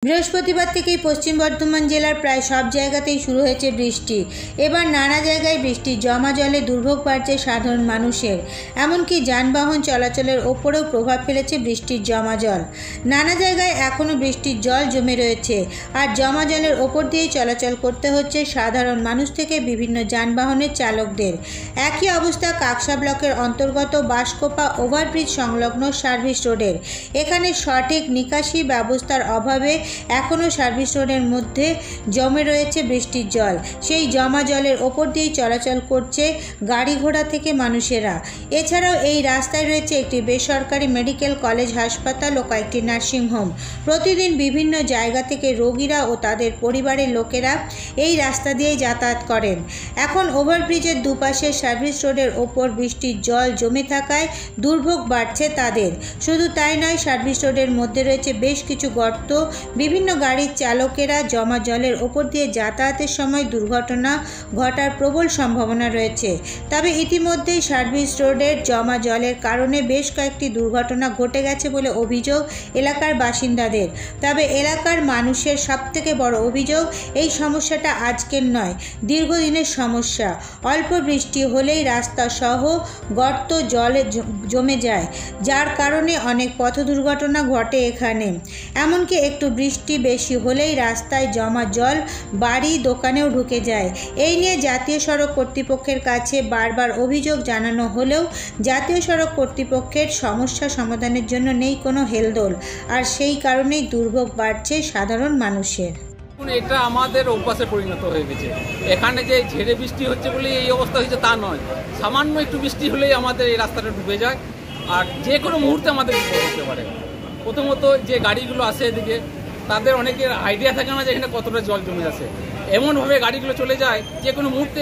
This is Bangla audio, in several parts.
বৃহস্পতিবার থেকেই পশ্চিম বর্ধমান জেলার প্রায় সব জায়গাতেই শুরু হয়েছে বৃষ্টি। এবার নানা জায়গায় বৃষ্টির জমা জলে দুর্ভোগ বাড়ছে সাধারণ মানুষের, এমনকি যানবাহন চলাচলের ওপরেও প্রভাব ফেলেছে বৃষ্টির জমা জল। নানা জায়গায় এখনও বৃষ্টির জল জমে রয়েছে, আর জমা জলের ওপর দিয়েই চলাচল করতে হচ্ছে সাধারণ মানুষ থেকে বিভিন্ন যানবাহনের চালকদের। একই অবস্থা কাকসা ব্লকের অন্তর্গত বাঁশকোপা ওভারব্রিজ সংলগ্ন সার্ভিস রোডের। এখানে সঠিক নিকাশি ব্যবস্থার অভাবে এখনও সার্ভিস রোডের মধ্যে জমে রয়েছে বৃষ্টির জল। সেই জমা জলের ওপর দিয়েই চলাচল করছে গাড়ি ঘোড়া থেকে মানুষেরা। এছাড়াও এই রাস্তায় রয়েছে একটি বেসরকারি মেডিকেল কলেজ হাসপাতাল ও কয়েকটি নার্সিংহোম। প্রতিদিন বিভিন্ন জায়গা থেকে রোগীরা ও তাদের পরিবারের লোকেরা এই রাস্তা দিয়েই যাতায়াত করেন। এখন ওভারব্রিজের দুপাশে সার্ভিস রোডের ওপর বৃষ্টির জল জমে থাকায় দুর্ভোগ বাড়ছে তাদের। শুধু তাই নয়, সার্ভিস রোডের মধ্যে রয়েছে বেশ কিছু গর্ত। বিভিন্ন গাড়ির চালকেরা জমা জলের ওপর দিয়ে যাতায়াতের সময় দুর্ঘটনা ঘটার প্রবল সম্ভাবনা রয়েছে। তবে ইতিমধ্যেই সার্ভিস রোডের জমা জলের কারণে বেশ কয়েকটি দুর্ঘটনা ঘটে গেছে বলে অভিযোগ এলাকার বাসিন্দাদের। তবে এলাকার মানুষের সবথেকে বড় অভিযোগ, এই সমস্যাটা আজকের নয়, দীর্ঘদিনের সমস্যা। অল্প বৃষ্টি হলেই রাস্তা সহ গর্ত জলে জমে যায়, যার কারণে অনেক পথ দুর্ঘটনা ঘটে এখানে। এমনকি একটু বৃষ্টি বেশি হলেই রাস্তায় জমা জল বাড়ি দোকানেও ঢুকে যায়। এই নিয়ে জাতীয় সড়ক কর্তৃপক্ষের কাছে বারবার অভিযোগ জানানো হলেও জাতীয় সড়ক কর্তৃপক্ষের সমস্যা সমাধানের জন্য নেই কোনো হেলদোল, আর সেই কারণেই দুর্ভোগ বাড়ছে সাধারণ মানুষের। এটা আমাদের অভ্যাসে পরিণত হয়ে গেছে। এখানে যে ঝেড়ে বৃষ্টি হচ্ছে বলে এই অবস্থা হয়েছে তা নয়, সামান্য একটু বৃষ্টি হলেই আমাদের এই রাস্তাটা ডুবে যায়, আর যে কোনো মুহূর্তে আমাদের বিপদ হতে পারে। প্রথমত যে গাড়িগুলো আসে এদিকে, তাদের অনেকের আইডিয়া থাকে না যে এখানে কতটা জল জমে আছে। এমনভাবে গাড়িগুলো চলে যায় যে কোনো মুহূর্তে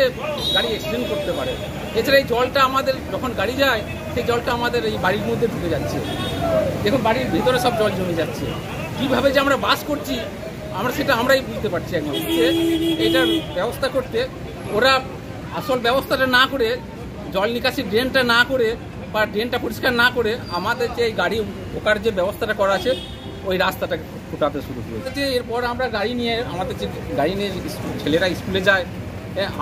গাড়ি অ্যাক্সিডেন্ট করতে পারে। এছাড়া এই জলটা আমাদের যখন গাড়ি যায়, সেই জলটা আমাদের এই বাড়ির মধ্যে ঢুকে যাচ্ছে। দেখুন বাড়ির ভিতরে সব জল জমে যাচ্ছে। কীভাবে যে আমরা বাস করছি সেটা আমরাই বুঝতে পারছি। একদম এটার ব্যবস্থা করতে ওরা আসল ব্যবস্থাটা না করে, জল নিকাশি ড্রেনটা না করে বা ড্রেনটা পরিষ্কার না করে, আমাদের যে গাড়ি ঢোকার যে ব্যবস্থাটা করা আছে ওই রাস্তাটা ফুটাতে শুরু করেছে। এরপর আমরা গাড়ি নিয়ে, আমাদের যে গাড়ি নিয়ে ছেলেরা স্কুলে যায়,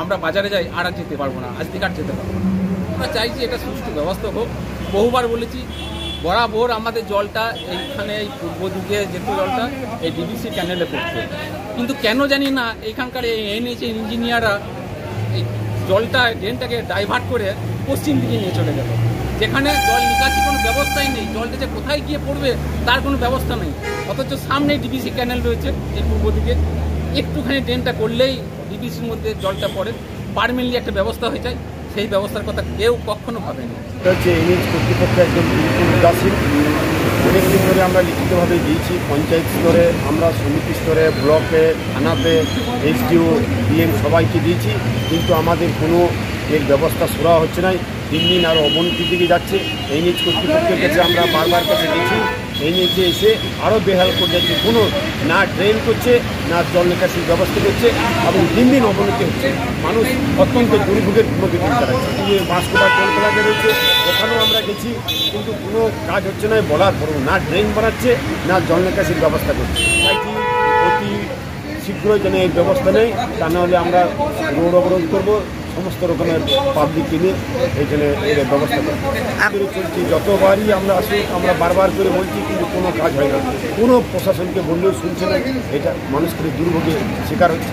আমরা বাজারে যাই, আর যেতে পারবো না, আজ থেকে আর যেতে পারবো না। আমরা চাইছি এটা সুষ্ঠু ব্যবস্থা হোক। বহুবার বলেছি, বরাবর আমাদের জলটা এইখানে এই পূর্ব দিকে যেত জলটা এই ডিবিসি ক্যানেলে পড়ছে, কিন্তু কেন জানি না এইখানকার এই এনএইচএ ইঞ্জিনিয়াররা এই জলটা ড্রেনটাকে ডাইভার্ট করে পশ্চিম দিকে নিয়ে চলে গেল, যেখানে জল নিকাশি কোনো ব্যবস্থাই নেই। জলটা যে কোথায় গিয়ে পড়বে তার কোনো ব্যবস্থা নেই, অথচ সামনে ডিবিসি ক্যানেল রয়েছে এই পূর্ব দিকে। একটুখানি ড্রেনটা করলেই ডিবিসির মধ্যে জলটা পড়ে, পারমানেন্টলি একটা ব্যবস্থা হয়ে যায়। সেই ব্যবস্থার কথা কেউ কখনো ভাবেনি। এটা হচ্ছে এনএইচ কর্তৃপক্ষ একদম উদাসীন। অনেকদিন ধরে আমরা লিখিতভাবে দিয়েছি, পঞ্চায়েত স্তরে, আমরা সমিতি স্তরে, ব্লকে, থানাতে, এসডিও, ডিএম সবাইকে দিয়েছি, কিন্তু আমাদের কোনো এর ব্যবস্থা সুরা হচ্ছে না। দিন দিন আরও অবনতির দিকে যাচ্ছে। এনএইচ কর্তৃপক্ষের কাছে আমরা বারবার কাছে গেছি, এনএইচে এসে আরও বেহাল করে যাচ্ছে। কোনো না ড্রেন করছে, না জল নিকাশির ব্যবস্থা করছে, এবং দিন দিন অবনতি হচ্ছে। মানুষ অত্যন্ত দুর্ভোগের মধ্যে দিন কাটাচ্ছে। বাঁশকোপা টোলপ্লাজা রয়েছে, ওখানেও আমরা গেছি, কিন্তু কোনো কাজ হচ্ছে না। বলার পরেও না ড্রেন বানাচ্ছে, না জল নিকাশির ব্যবস্থা করছে। তাই কি অতি শীঘ্রই যেন এই ব্যবস্থা নেই, তা নাহলে আমরা রোড অবরোধ করবো, সমস্ত রকমের পাবলিককে নিয়ে এইখানে এর ব্যবস্থা করবো। চলছি, যতবারই আমরা আসি আমরা বারবার করে বলছি, কিন্তু কোনো কাজ হয় না। কোনো প্রশাসনকে বললেও শুনছে না। এটা মানুষকে দুর্ভোগের শিকার হচ্ছে।